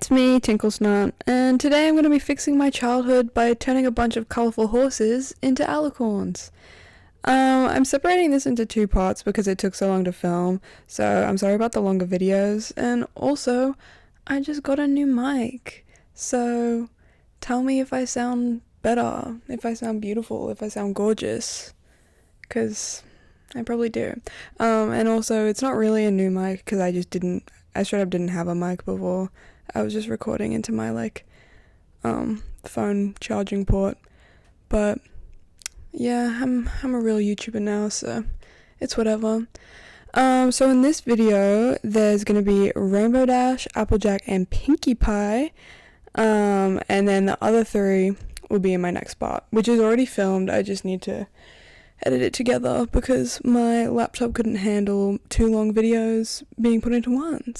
It's me, Tinklesnot, and today I'm going to be fixing my childhood by turning a bunch of colourful horses into alicorns. I'm separating this into two parts because it took so long to film, so I'm sorry about the longer videos, and also, I just got a new mic, so tell me if I sound better, if I sound beautiful, if I sound gorgeous, because I probably do. And also, it's not really a new mic because I straight up didn't have a mic before. I was just recording into my phone charging port. But yeah, I'm a real YouTuber now, so it's whatever. So in this video, there's gonna be Rainbow Dash, Applejack, and Pinkie Pie. And then the other three will be in my next part, which is already filmed. I just need to edit it together because my laptop couldn't handle 2 long videos being put into one.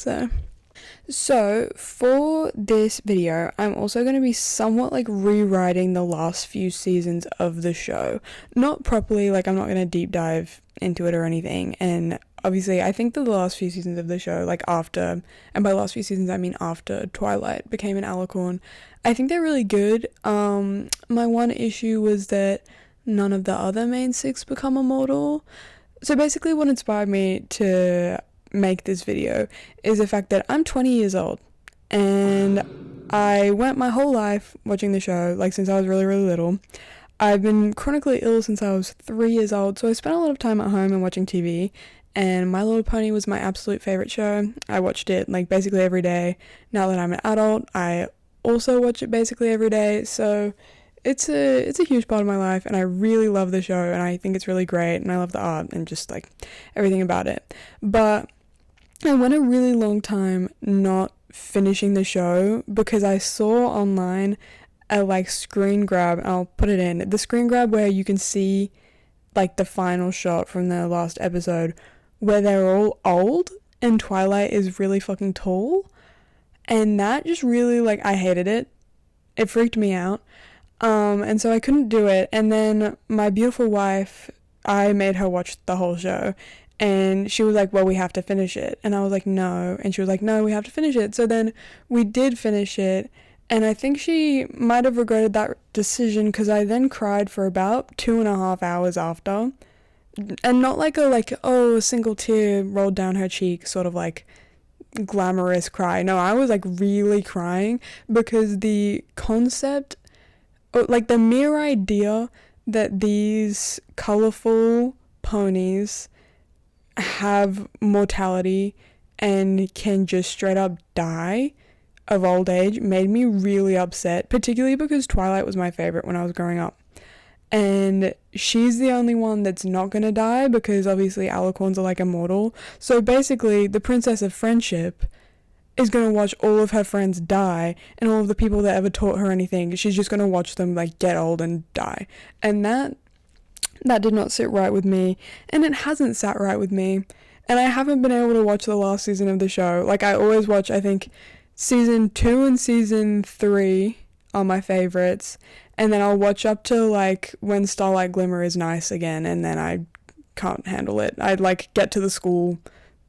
So for this video, I'm also going to be somewhat rewriting the last few seasons of the show. Not properly, I'm not going to deep dive into it or anything. And obviously, I think that the last few seasons of the show, after, and by last few seasons I mean after Twilight became an alicorn, I think they're really good. My one issue was that none of the other main 6 become immortal. So basically what inspired me to make this video is the fact that I'm 20 years old and I went my whole life watching the show, since I was really, really little. I've been chronically ill since I was 3 years old, so I spent a lot of time at home and watching TV, and My Little Pony was my absolute favorite show. I watched it basically every day. Now that I'm an adult, I also watch it basically every day, so it's a huge part of my life, and I really love the show, and I think it's really great, and I love the art and just everything about it. But I went a really long time not finishing the show because I saw online a screen grab, and I'll put it in, the screen grab where you can see the final shot from the last episode where they're all old and Twilight is really fucking tall, and that just really I hated it. It freaked me out. And so I couldn't do it, and then my beautiful wife, I made her watch the whole show, and she was like, well, we have to finish it, and I was like, no, and she was like, no, we have to finish it. So then we did finish it, and I think she might have regretted that decision because I then cried for about 2.5 hours after, and not a single tear rolled down her cheek, sort of glamorous cry. No, I was really crying because the concept, the mere idea that these colourful ponies have mortality and can just straight up die of old age made me really upset, particularly because Twilight was my favourite when I was growing up. And she's the only one that's not gonna die because obviously alicorns are immortal. So basically, the Princess of Friendship is going to watch all of her friends die, and all of the people that ever taught her anything, she's just going to watch them get old and die. And that did not sit right with me, and it hasn't sat right with me, and I haven't been able to watch the last season of the show. I always watch, I think, season 2 and season 3 are my favorites, and then I'll watch up to when Starlight Glimmer is nice again, and then I can't handle it. I'd get to the school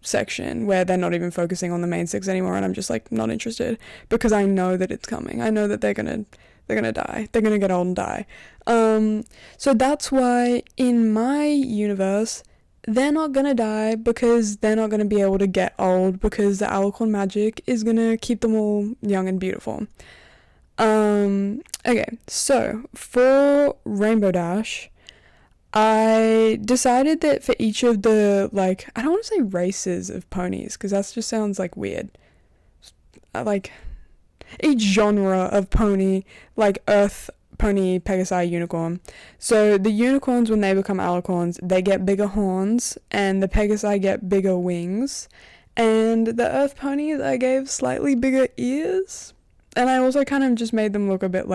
section where they're not even focusing on the main 6 anymore, and I'm just not interested because I know that it's coming. I know that they're gonna die. They're gonna get old and die. So that's why in my universe they're not gonna die because they're not gonna be able to get old because the alicorn magic is gonna keep them all young and beautiful. Okay, so for Rainbow Dash, I decided that for each of the, I don't want to say races of ponies, because that just sounds, weird. Each genre of pony, Earth, Pony, Pegasi, Unicorn. So the unicorns, when they become alicorns, they get bigger horns, and the Pegasi get bigger wings, and the Earth ponies, I gave slightly bigger ears, and I also kind of just made them look a bit,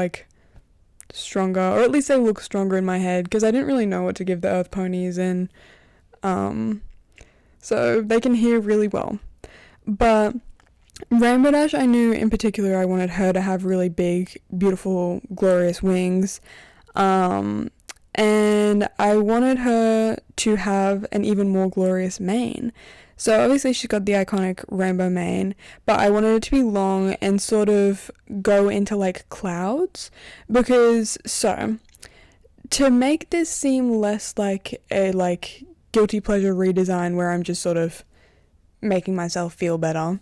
stronger, or at least they look stronger in my head because I didn't really know what to give the Earth ponies, and so they can hear really well. But Rainbow Dash, I knew in particular I wanted her to have really big, beautiful, glorious wings, and I wanted her to have an even more glorious mane. So obviously she's got the iconic rainbow mane, but I wanted it to be long and sort of go into like clouds because to make this seem less like a like guilty pleasure redesign where I'm just sort of making myself feel better,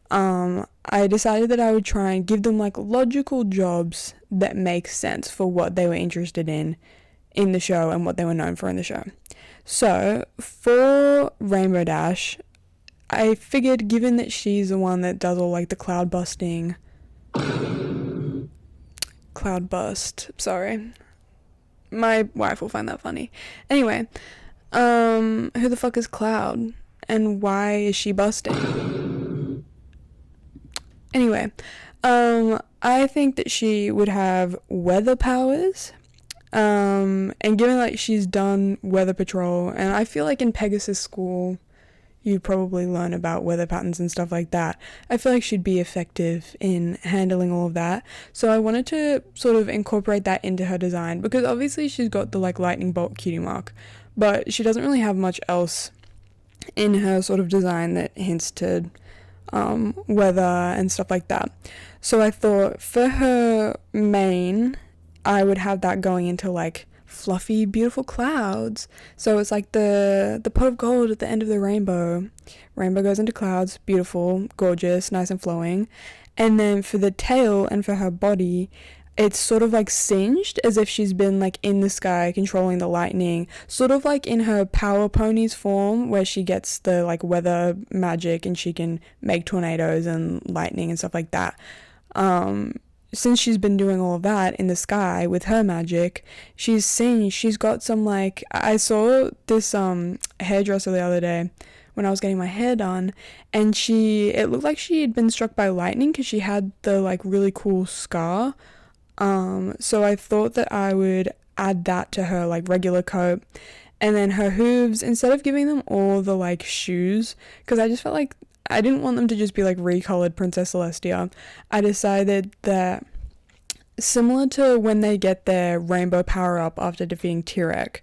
I decided that I would try and give them like logical jobs that make sense for what they were interested in the show and what they were known for in the show. So for Rainbow Dash, I figured given that she's the one that does all like the cloud bust, sorry. My wife will find that funny. Anyway, who the fuck is Cloud? And why is she busting? Anyway, I think that she would have weather powers. And given like she's done weather patrol, and I feel like in Pegasus School you probably learn about weather patterns and stuff like that. I feel like she'd be effective in handling all of that. So I wanted to sort of incorporate that into her design because obviously she's got the like lightning bolt cutie mark, but she doesn't really have much else in her sort of design that hints to weather and stuff like that. So I thought for her mane, I would have that going into like fluffy, beautiful clouds. So it's like the pot of gold at the end of the rainbow. Rainbow goes into clouds, beautiful, gorgeous, nice and flowing. And then for the tail and for her body, it's sort of like singed as if she's been like in the sky controlling the lightning, sort of like in her Power Ponies form where she gets the like weather magic and she can make tornadoes and lightning and stuff like that. Since she's been doing all of that in the sky with her magic, she's got some like, I saw this hairdresser the other day when I was getting my hair done, and it looked like she had been struck by lightning because she had the like really cool scar. So I thought that I would add that to her like regular coat. And then her hooves, instead of giving them all the like shoes, because I just felt like I didn't want them to just be like recolored Princess Celestia, I decided that similar to when they get their rainbow power up after defeating Tyrek,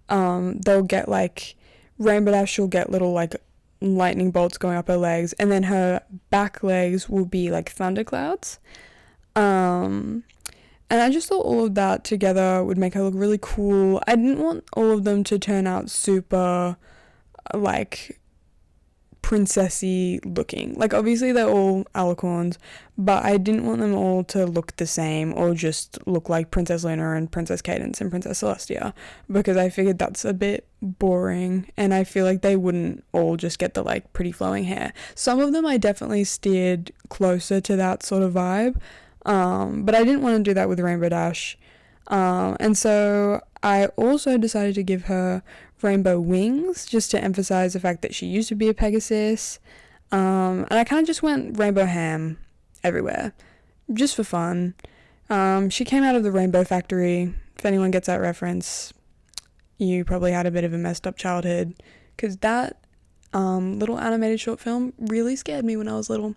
they'll get like, Rainbow Dash will get little like lightning bolts going up her legs, and then her back legs will be like thunderclouds. And I just thought all of that together would make her look really cool. I didn't want all of them to turn out super like princessy looking. Like obviously they're all alicorns, but I didn't want them all to look the same or just look like Princess Luna and Princess Cadence and Princess Celestia, because I figured that's a bit boring and I feel like they wouldn't all just get the like pretty flowing hair. Some of them I definitely steered closer to that sort of vibe, but I didn't want to do that with Rainbow Dash. And so I also decided to give her rainbow wings just to emphasize the fact that she used to be a Pegasus. And I kind of just went rainbow ham everywhere just for fun. She came out of the Rainbow Factory. If anyone gets that reference, you probably had a bit of a messed up childhood, because that little animated short film really scared me when I was little.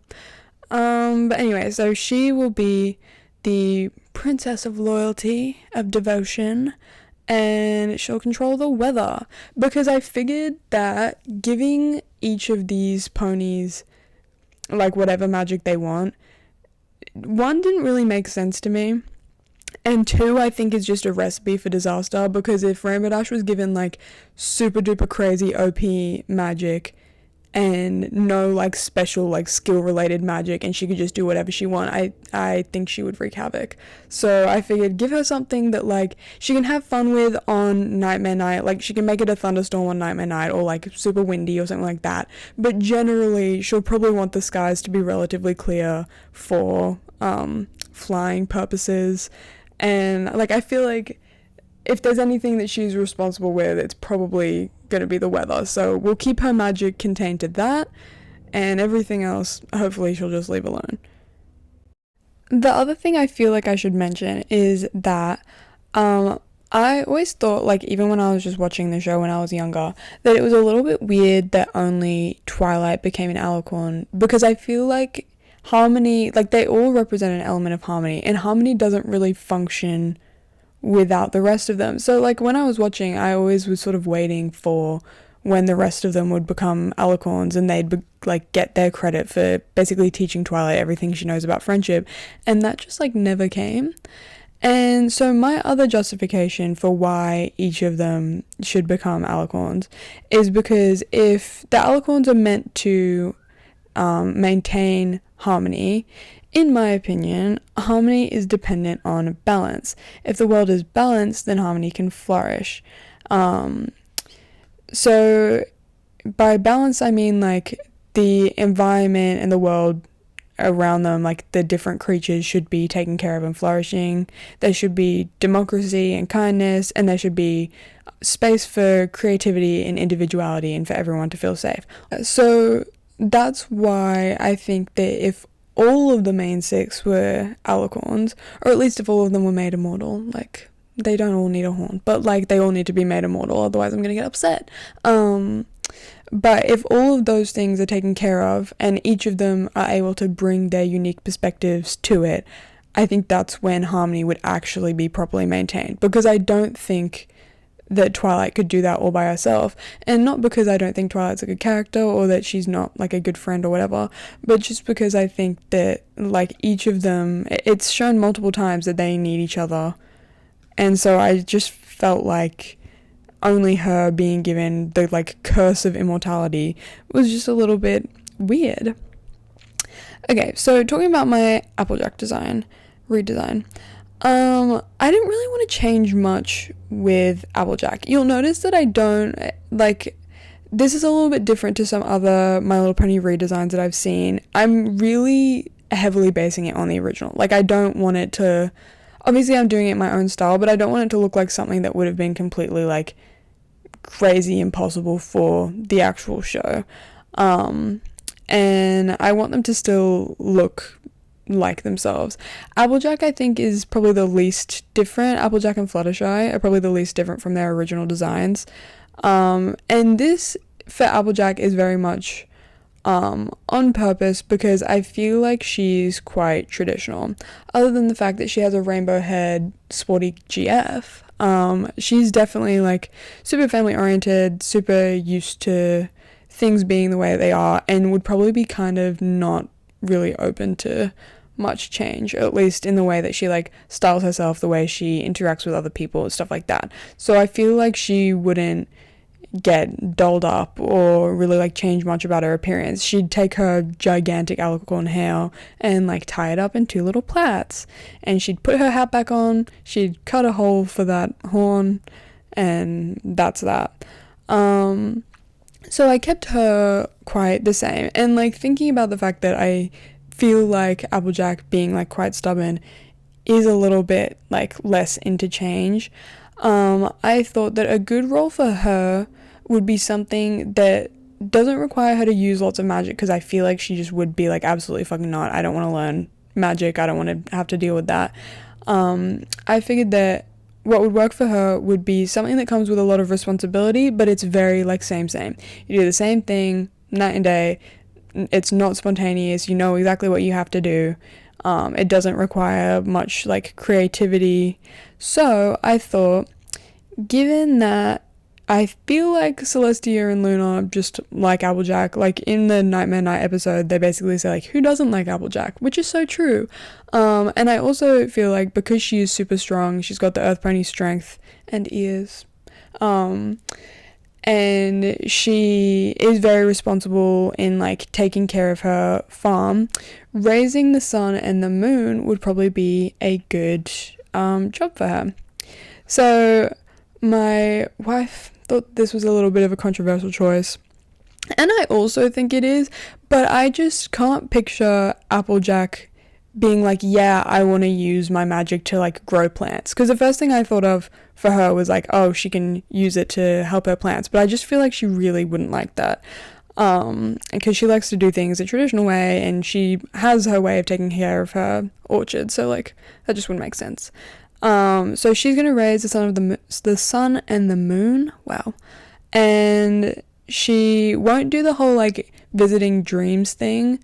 But anyway, so she will be the princess of loyalty, of devotion, and she'll control the weather, because I figured that giving each of these ponies like whatever magic they want, one, didn't really make sense to me, and two, I think is just a recipe for disaster, because if Rainbow Dash was given like super duper crazy OP magic and no like special like skill related magic and she could just do whatever she want, I think she would wreak havoc. So I figured give her something that like she can have fun with on Nightmare Night. Like she can make it a thunderstorm on Nightmare Night or like super windy or something like that, but generally she'll probably want the skies to be relatively clear for flying purposes. And like I feel like if there's anything that she's responsible with, it's probably going to be the weather. So we'll keep her magic contained to that, and everything else, hopefully she'll just leave alone. The other thing I feel like I should mention is that I always thought, like even when I was just watching the show when I was younger, that it was a little bit weird that only Twilight became an alicorn, because I feel like Harmony, like they all represent an element of Harmony, and Harmony doesn't really function without the rest of them. So like when I was watching, I always was sort of waiting for when the rest of them would become alicorns, and they'd like get their credit for basically teaching Twilight everything she knows about friendship, and that just like never came. And so my other justification for why each of them should become alicorns is because if the alicorns are meant to maintain harmony, in my opinion, harmony is dependent on balance. If the world is balanced, then harmony can flourish. So by balance, I mean like the environment and the world around them, like the different creatures should be taken care of and flourishing. There should be democracy and kindness, and there should be space for creativity and individuality and for everyone to feel safe. So that's why I think that if all of the main six were alicorns, or at least if all of them were made immortal, like they don't all need a horn, but like they all need to be made immortal, otherwise I'm gonna get upset. But if all of those things are taken care of and each of them are able to bring their unique perspectives to it, I think that's when harmony would actually be properly maintained, because I don't think that Twilight could do that all by herself. And not because I don't think Twilight's a good character or that she's not like a good friend or whatever, but just because I think that like each of them, it's shown multiple times that they need each other. And so I just felt like only her being given the like curse of immortality was just a little bit weird. Okay, so talking about my Applejack redesign. I didn't really want to change much with Applejack. You'll notice that I don't, like, this is a little bit different to some other My Little Pony redesigns that I've seen. I'm really heavily basing it on the original. Like, I don't want it to, obviously I'm doing it in my own style, but I don't want it to look like something that would have been completely, like, crazy impossible for the actual show. And I want them to still look like themselves. Applejack, I think, is probably the least different. Applejack and Fluttershy are probably the least different from their original designs. And this, for Applejack, is very much on purpose, because I feel like she's quite traditional. Other than the fact that she has a rainbow haired sporty GF, she's definitely like super family oriented, super used to things being the way they are, and would probably be kind of not really open to much change, at least in the way that she like styles herself, the way she interacts with other people, stuff like that. So I feel like she wouldn't get dolled up or really like change much about her appearance. She'd take her gigantic alicorn hair and like tie it up in two little plaits, and she'd put her hat back on, she'd cut a hole for that horn, and that's that. So I kept her quite the same, and like thinking about the fact that I feel like Applejack being like quite stubborn is a little bit like less into change, I thought that a good role for her would be something that doesn't require her to use lots of magic, because I feel like she just would be like, absolutely fucking not, I don't want to learn magic, I don't want to have to deal with that. I figured that what would work for her would be something that comes with a lot of responsibility, but it's very like same. You do the same thing night and day. It's not spontaneous. You know exactly what you have to do. It doesn't require much like creativity. So I thought, given that I feel like Celestia and Luna just like Applejack, like in the Nightmare Night episode, they basically say like, who doesn't like Applejack? Which is so true. And I also feel like because she is super strong, she's got the Earth Pony strength and ears. And she is very responsible in like taking care of her farm. Raising the sun and the moon would probably be a good job for her. So my wife thought this was a little bit of a controversial choice, and I also think it is, but I just can't picture Applejack being like, yeah, I want to use my magic to like grow plants, because the first thing I thought of for her was like, oh, she can use it to help her plants, but I just feel like she really wouldn't like that, because she likes to do things the traditional way, and she has her way of taking care of her orchard, so like that just wouldn't make sense. So she's gonna raise the sun and the moon, wow, and she won't do the whole like visiting dreams thing.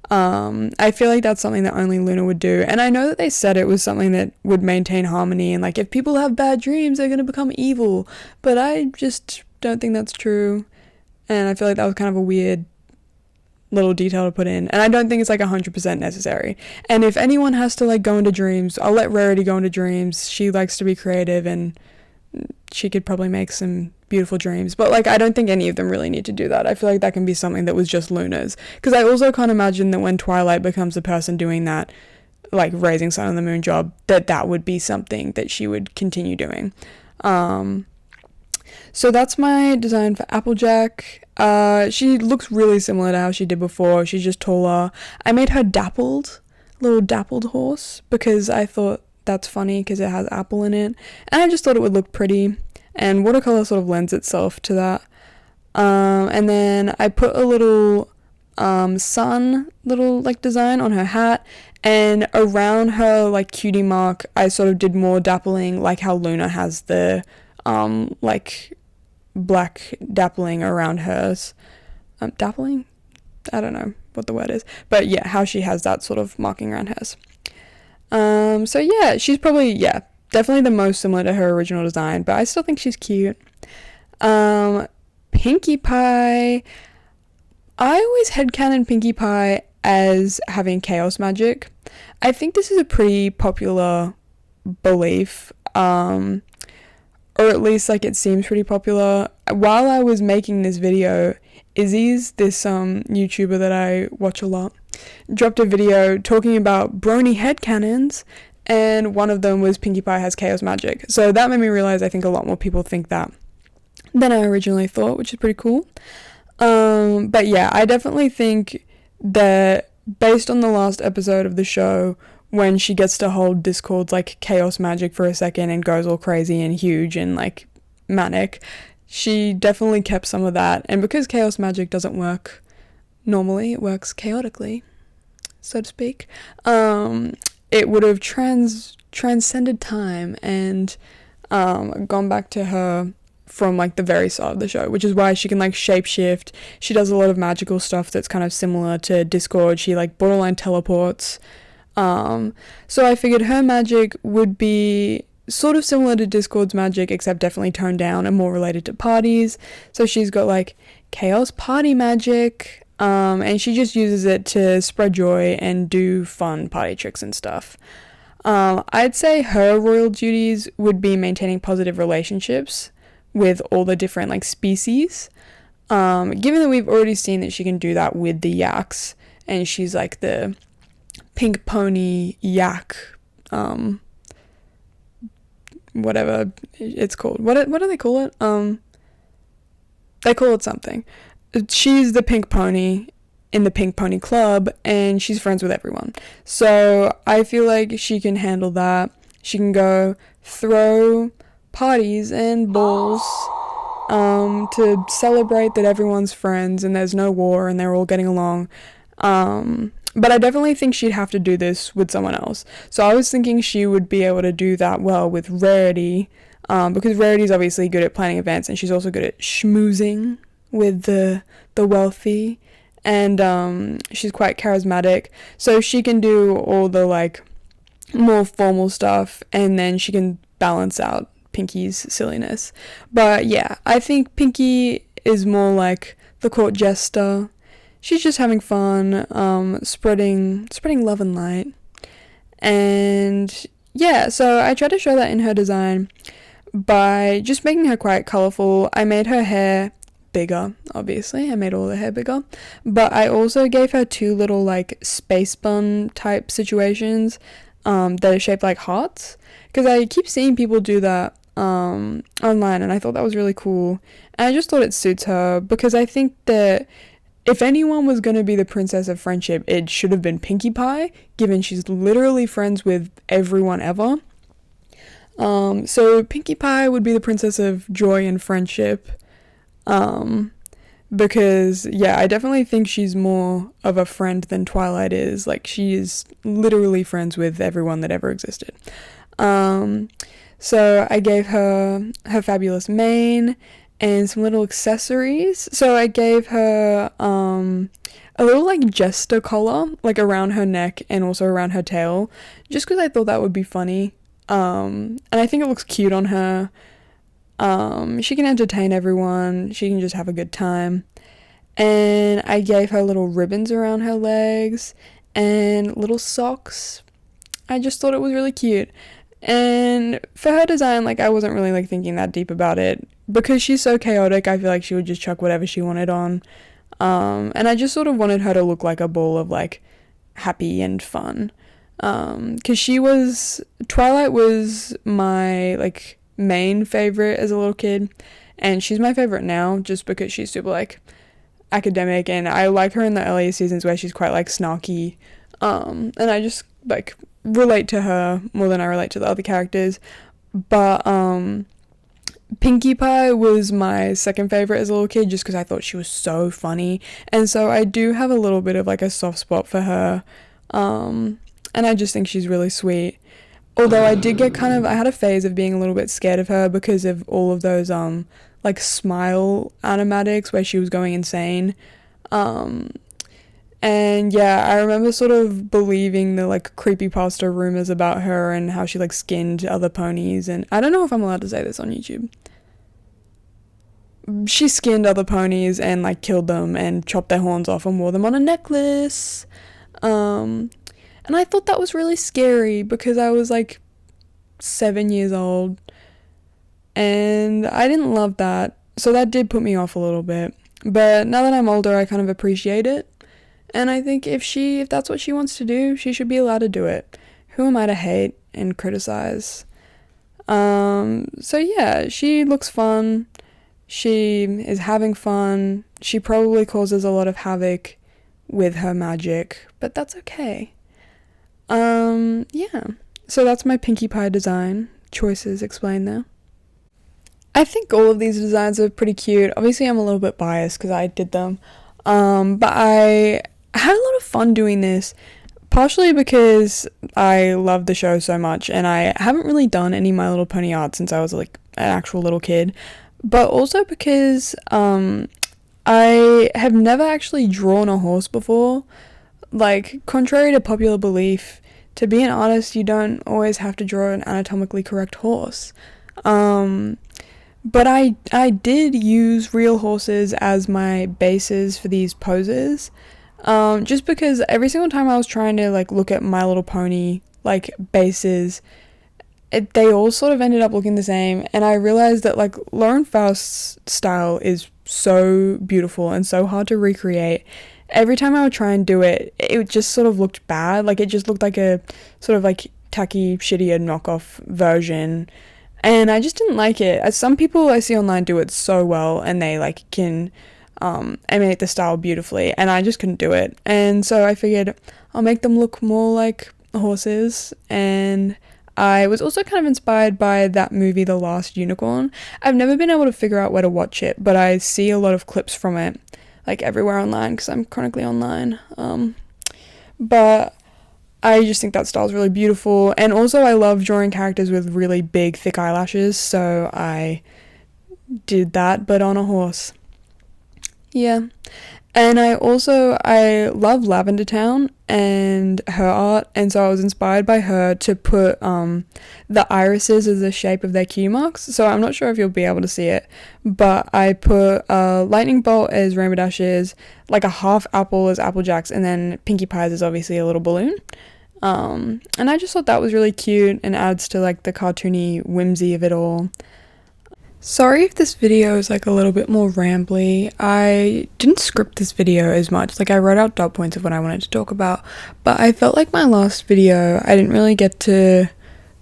I feel like that's something that only Luna would do, and I know that they said it was something that would maintain harmony, and like if people have bad dreams they're gonna become evil, but I just don't think that's true. and I feel like that was kind of a weird little detail to put in, and I don't think it's like 100% necessary. And if anyone has to like go into dreams, I'll let Rarity go into dreams. She likes to be creative, and she could probably make some beautiful dreams, but like I don't think any of them really need to do that. I feel like that can be something that was just Luna's, because I also can't imagine that when Twilight becomes the person doing that, like raising Sun and the Moon job, that would be something that she would continue doing. So that's my design for Applejack. She looks really similar to how she did before. She's just taller. I made her little dappled horse, because I thought that's funny because it has apple in it, and I just thought it would look pretty, and watercolor sort of lends itself to that. And then I put a little sun little like design on her hat, and around her like cutie mark I sort of did more dappling, like how Luna has the like black dappling around hers. Dappling? I don't know what the word is, but yeah, how she has that sort of marking around hers. So yeah, she's probably, yeah, definitely the most similar to her original design, but I still think she's cute. Pinkie Pie, I always headcanon Pinkie Pie as having chaos magic. I think this is a pretty popular belief, or at least like it seems pretty popular. While I was making this video, Izzy's, this YouTuber that I watch a lot, dropped a video talking about brony headcanons, and one of them was Pinkie Pie has chaos magic. So that made me realize I think a lot more people think that than I originally thought, which is pretty cool. But yeah, I definitely think that based on the last episode of the show, when she gets to hold Discord's like chaos magic for a second and goes all crazy and huge and like manic, she definitely kept some of that. And because chaos magic doesn't work normally, it works chaotically, so to speak, it would have transcended time and gone back to her from like the very start of the show, which is why she can like shapeshift. She does a lot of magical stuff that's kind of similar to Discord. She like borderline teleports. So I figured her magic would be sort of similar to Discord's magic, except definitely toned down and more related to parties. So she's got like chaos party magic, and she just uses it to spread joy and do fun party tricks and stuff. I'd say her royal duties would be maintaining positive relationships with all the different like species, given that we've already seen that she can do that with the yaks, and she's like the pink pony yak, whatever it's called. What do they call it? They call it something. She's the pink pony in the Pink Pony Club, and she's friends with everyone. So I feel like she can handle that. She can go throw parties and balls to celebrate that everyone's friends and there's no war and they're all getting along. But I definitely think she'd have to do this with someone else. So I was thinking she would be able to do that well with Rarity, because Rarity's obviously good at planning events, and she's also good at schmoozing with the wealthy, and she's quite charismatic. So she can do all the like more formal stuff, and then she can balance out Pinkie's silliness. But yeah, I think Pinkie is more like the court jester. She's just having fun, spreading love and light. And yeah, so I tried to show that in her design by just making her quite colourful. I made her hair bigger, obviously. I made all the hair bigger. But I also gave her two little like space bun type situations that are shaped like hearts. Because I keep seeing people do that online, and I thought that was really cool. And I just thought it suits her, because I think that if anyone was going to be the princess of friendship, it should have been Pinkie Pie, given she's literally friends with everyone ever. So Pinkie Pie would be the princess of joy and friendship, because, yeah, I definitely think she's more of a friend than Twilight is. Like, she is literally friends with everyone that ever existed. So I gave her her fabulous mane and some little accessories. So I gave her a little like jester collar, like around her neck and also around her tail, just because I thought that would be funny. And I think it looks cute on her. She can entertain everyone. She can just have a good time. and I gave her little ribbons around her legs and little socks. I just thought it was really cute. And for her design, like, I wasn't really like thinking that deep about it because she's so chaotic. I feel like she would just chuck whatever she wanted on. And I just sort of wanted her to look like a ball of like happy and fun. Because Twilight was my like main favorite as a little kid, and she's my favorite now just because she's super like academic, and I like her in the earlier seasons where she's quite like snarky. And I just like relate to her more than I relate to the other characters. But Pinkie Pie was my second favorite as a little kid just because I thought she was so funny, and so I do have a little bit of like a soft spot for her. And I just think she's really sweet. Although I did get I had a phase of being a little bit scared of her because of all of those like smile animatics where she was going insane. And yeah, I remember sort of believing the like creepypasta rumors about her and how she like skinned other ponies, and I don't know if I'm allowed to say this on YouTube. She skinned other ponies and like killed them and chopped their horns off and wore them on a necklace. And I thought that was really scary because I was like 7 years old and I didn't love that. So that did put me off a little bit. But now that I'm older, I kind of appreciate it. And I think if that's what she wants to do, she should be allowed to do it. Who am I to hate and criticize? So yeah, she looks fun. She is having fun. She probably causes a lot of havoc with her magic, but that's okay. Yeah. So that's my Pinkie Pie design choices explained there. I think all of these designs are pretty cute. Obviously, I'm a little bit biased because I did them. But I had a lot of fun doing this, partially because I love the show so much, and I haven't really done any My Little Pony art since I was like an actual little kid, but also because I have never actually drawn a horse before. Like, contrary to popular belief, to be an artist, you don't always have to draw an anatomically correct horse. But I did use real horses as my bases for these poses. Just because every single time I was trying to like look at My Little Pony like bases, they all sort of ended up looking the same, and I realized that like Lauren Faust's style is so beautiful and so hard to recreate. Every time I would try and do it, it just sort of looked bad. Like, it just looked like a sort of like tacky, shittier knockoff version, and I just didn't like it. As some people I see online do it so well, and they like can emulate the style beautifully, and I just couldn't do it. And so I figured I'll make them look more like horses. And I was also kind of inspired by that movie, The Last Unicorn. I've never been able to figure out where to watch it, but I see a lot of clips from it like everywhere online because I'm chronically online. But I just think that style is really beautiful, and also I love drawing characters with really big thick eyelashes, so I did that but on a horse. Yeah. And I love Lavender Town and her art, and so I was inspired by her to put the irises as the shape of their cue marks. So I'm not sure if you'll be able to see it, but I put a lightning bolt as Rainbow Dashes, like a half apple as Apple Jacks, and then Pinkie Pie's is obviously a little balloon. And I just thought that was really cute and adds to like the cartoony whimsy of it all. Sorry if this video is like a little bit more rambly. I didn't script this video as much. Like, I wrote out dot points of what I wanted to talk about, but I felt like my last video I didn't really get to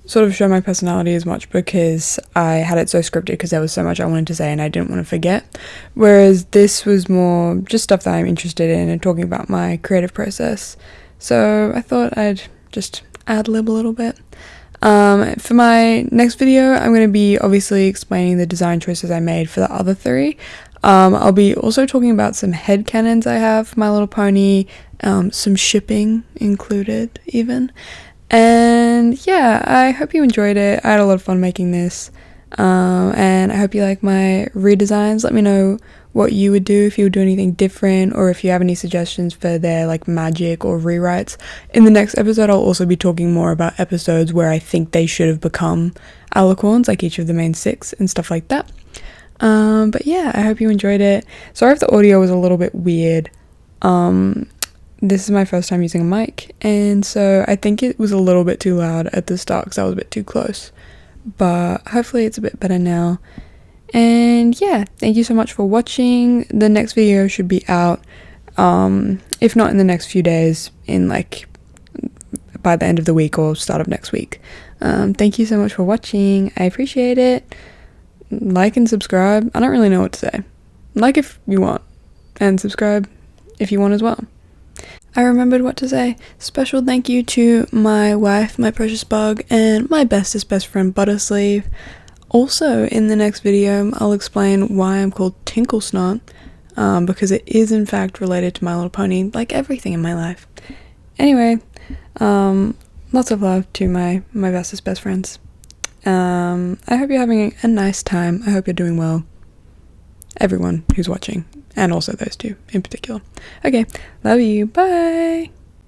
sort of show my personality as much because I had it so scripted because there was so much I wanted to say and I didn't want to forget. Whereas this was more just stuff that I'm interested in and talking about my creative process. So I thought I'd just ad-lib a little bit. For my next video, I'm going to be obviously explaining the design choices I made for the other three. I'll be also talking about some headcanons I have for My Little Pony, some shipping included even. And yeah, I hope you enjoyed it. I had a lot of fun making this. And I hope you like my redesigns. Let me know what you would do if you would do anything different, or if you have any suggestions for their like magic or rewrites. In the next episode, I'll also be talking more about episodes where I think they should have become alicorns, like each of the main 6 and stuff like that. But yeah, I hope you enjoyed it. Sorry if the audio was a little bit weird. This is my first time using a mic, and so I think it was a little bit too loud at the start because I was a bit too close. But hopefully it's a bit better now. And yeah, thank you so much for watching. The next video should be out, if not in the next few days, in like by the end of the week or start of next week. Thank you so much for watching. I appreciate it. Like and subscribe. I don't really know what to say. Like if you want, and subscribe if you want as well. I remembered what to say. Special thank you to my wife, my precious bug, and my bestest best friend Buttersleeve. Also, in the next video, I'll explain why I'm called Tinklesnot, because it is in fact related to My Little Pony, like everything in my life. Anyway, lots of love to my bestest best friends. I hope you're having a nice time. I hope you're doing well. Everyone who's watching, and also those two in particular. Okay, love you. Bye.